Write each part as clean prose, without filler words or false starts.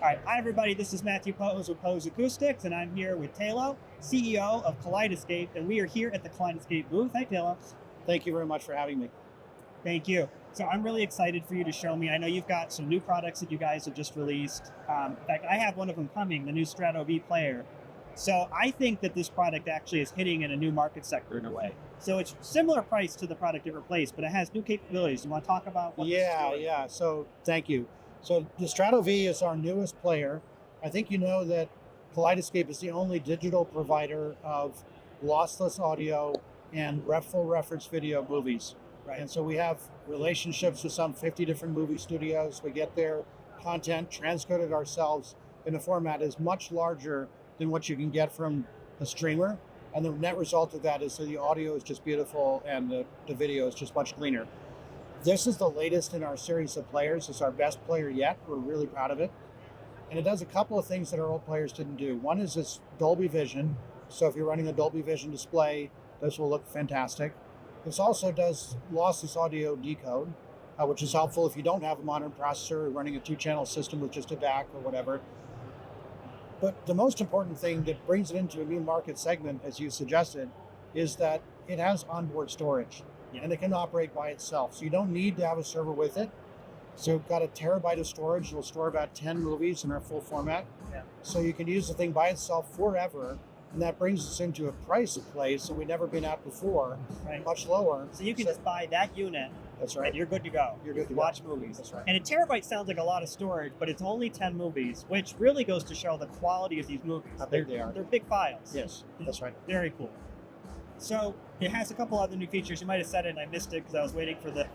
All right, hi everybody, this is Matthew Poes with Poes Acoustics, and I'm here with Taylor, CEO of Kaleidescape, and we are here at the Kaleidescape booth. Hi Taylor. Thank you very much for having me. Thank you. So I'm really excited for you to show me. I know you've got some new products that you guys have just released. In fact, I have one of them coming, the new Strato V player. So I think that this product actually is hitting in a new market sector in a way. So it's similar price to the product it replaced, but it has new capabilities. You want to talk about what this is doing? Yeah. So thank you. So the Strato V is our newest player. I think you know that Kaleidescape is the only digital provider of lossless audio and full reference video movies. Right. And so we have relationships with some 50 different movie studios. We get their content transcoded ourselves in a format is much larger than what you can get from a streamer. And the net result of that is that the audio is just beautiful and the video is just much cleaner. This is the latest in our series of players. It's our best player yet. We're really proud of it. And it does a couple of things that our old players didn't do. One is this Dolby Vision. So if you're running a Dolby Vision display, this will look fantastic. This also does lossless audio decode, which is helpful if you don't have a modern processor or running a 2-channel system with just a DAC or whatever. But the most important thing that brings it into a new market segment, as you suggested, is that it has onboard storage. Yeah. And it can operate by itself. So you don't need to have a server with it. So we've got a terabyte of storage. It'll store about 10 movies in our full format. Yeah. So you can use the thing by itself forever. And that brings us into a price place that we've never been at before, Right. much lower. So you can just buy that unit. That's right. And you're good to go. You're good to watch go. movies. That's right. And a terabyte sounds like a lot of storage, but it's only 10 movies, which really goes to show the quality of these movies. How big they are. They're big files. Yes, that's right. Very cool. So it has a couple other new features. You might have said it and I missed it because I was waiting for the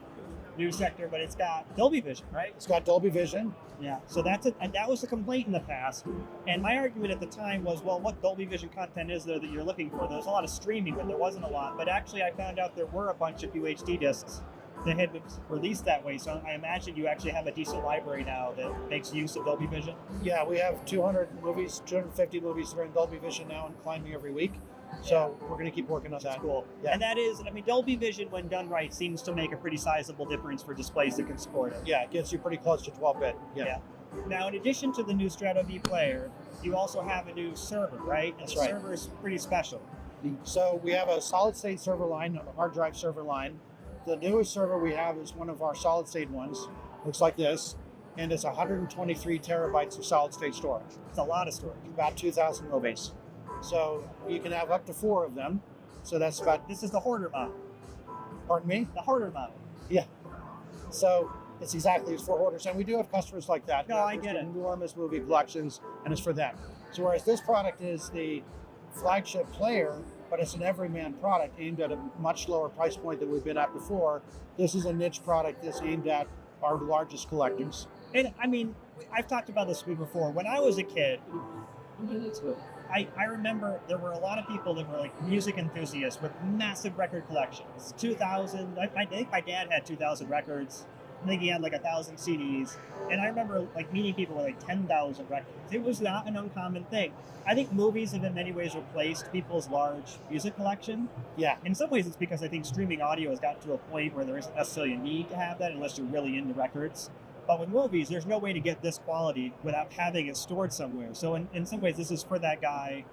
new sector, but it's got Dolby Vision, right? It's got Dolby Vision. Yeah. So that's it. And that was a complaint in the past. And my argument at the time was, well, what Dolby Vision content is there that you're looking for? There was a lot of streaming, but there wasn't a lot. But actually, I found out there were a bunch of UHD discs that had been released that way. So I imagine you actually have a decent library now that makes use of Dolby Vision. Yeah, we have 250 movies that are in Dolby Vision now and climbing every week. So we're going to keep working on that. That's cool. Yeah. And that is, I mean, Dolby Vision, when done right, seems to make a pretty sizable difference for displays that can support it. Yeah, it gets you pretty close to 12-bit. Yeah. Now, in addition to the new Strato V player, you also have a new server, right? And That's the right. server is pretty special. So we have a solid-state server line, a hard drive server line. The newest server we have is one of our solid-state ones. Looks like this. And it's 123 terabytes of solid-state storage. It's a lot of storage. About 2,000 movies. So you can have up to 4 of them. So that's about, This is the hoarder model. pardon me? The hoarder model. Yeah. So it's exactly as for orders. And we do have customers like that. No, I get it. Enormous movie collections, and it's for them. So whereas this product is the flagship player, but it's an everyman product aimed at a much lower price point than we've been at before, this is a niche product that's aimed at our largest collectors. And I mean, I've talked about this before. When I was a kid, I remember there were a lot of people that were like music enthusiasts with massive record collections. 2,000, I think my dad had 2,000 records. I think he had like 1,000 CDs. And I remember like meeting people with like 10,000 records. It was not an uncommon thing. I think movies have in many ways replaced people's large music collection. Yeah. In some ways it's because I think streaming audio has gotten to a point where there isn't necessarily a need to have that unless you're really into records. But with movies, there's no way to get this quality without having it stored somewhere. So in some ways, this is for that guy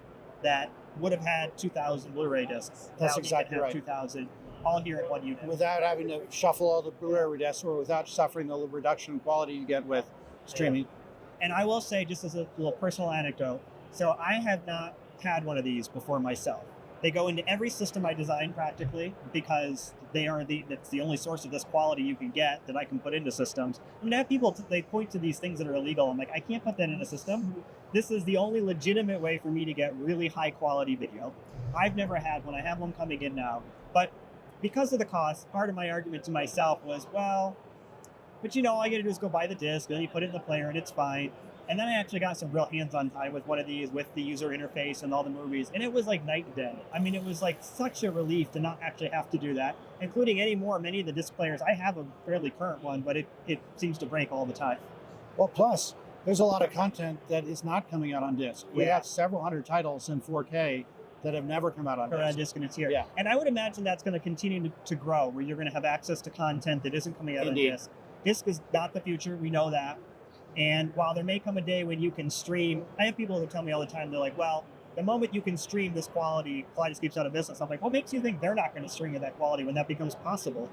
that would have had 2,000 Blu-ray discs. That's Now exactly he can have right. 2,000 all here in one unit. Without having to shuffle all the Blu-ray discs or without suffering the reduction in quality you get with streaming. And I will say, just as a little personal anecdote, so I have not had one of these before myself. They go into every system I design practically because that's the only source of this quality you can get that I can put into systems. I mean, I have people, they point to these things that are illegal. I'm like, I can't put that in a system. This is the only legitimate way for me to get really high quality video. I've never had one. I have one coming in now. But because of the cost, part of my argument to myself was, well, but you know, all I gotta do is go buy the disc, then you put it in the player and it's fine. And then I actually got some real hands-on time with one of these, with the user interface and all the movies, and it was like night and day. I mean, it was like such a relief to not actually have to do that, including many of the disc players. I have a fairly current one, but it seems to break all the time. Well, plus, there's a lot of content that is not coming out on disc. We Yeah. have several hundred titles in 4K that have never come out on Or a disc. disc and it's here. Yeah. And I would imagine that's going to continue to grow, where you're going to have access to content that isn't coming out Indeed. on disc. Disc is not the future, we know that. And while there may come a day when you can stream, I have people who tell me all the time, they're like, well, the moment you can stream this quality, Kaleidescape's out of business. I'm like, what makes you think they're not going to stream at that quality when that becomes possible?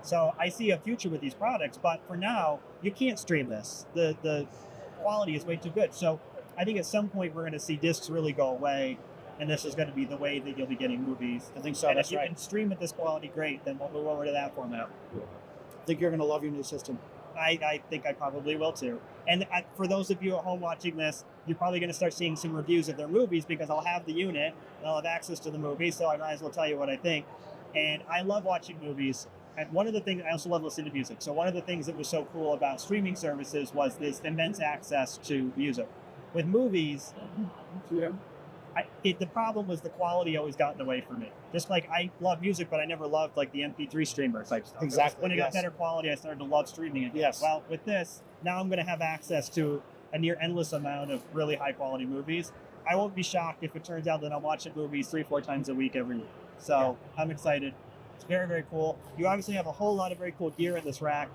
So I see a future with these products, but for now, you can't stream this. The quality is way too good. So I think at some point we're going to see discs really go away, and this is going to be the way that you'll be getting movies. I think so. And That's if you right. can stream at this quality, great. Then we'll move over to that format. I think you're going to love your new system. I think I probably will too. And for those of you at home watching this, you're probably going to start seeing some reviews of their movies because I'll have the unit and I'll have access to the movie, so I might as well tell you what I think. And I love watching movies. And one of the things, I also love listening to music. So one of the things that was so cool about streaming services was this immense access to music. With movies, the problem was the quality always got in the way for me. Just like I love music, but I never loved like the MP3 streamer type stuff. Exactly. When it got better quality, I started to love streaming it. Yes. Well, with this, now I'm going to have access to a near endless amount of really high quality movies. I won't be shocked if it turns out that I'm watching movies 3-4 times a week every week. So I'm excited. It's very, very cool. You obviously have a whole lot of very cool gear in this rack.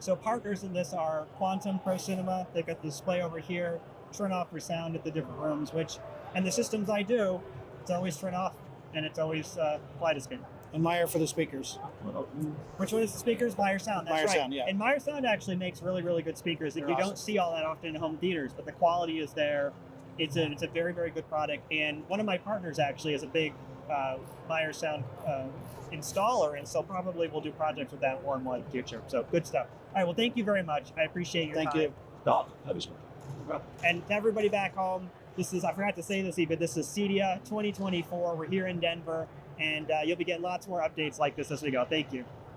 So partners in this are Quantum Pro Cinema. They've got the display over here. Trinnov for sound at the different rooms, and the systems I do, it's always Trinnov and it's always Kaleidescape. And Meyer for the speakers. Which one is the speakers? Meyer Sound. That's Meyer right. Sound, yeah. And Meyer Sound actually makes really, really good speakers that They're you awesome. don't see all that often in home theaters, but the quality is there. It's a very, very good product. And one of my partners actually is a big Meyer Sound installer, and so probably we'll do projects with that more and more in the future. So good stuff. All right, well, thank you very much. I appreciate your time. Thank you. And to everybody back home, I forgot to say this, but this is CEDIA 2024. We're here in Denver, and you'll be getting lots more updates like this as we go. Thank you.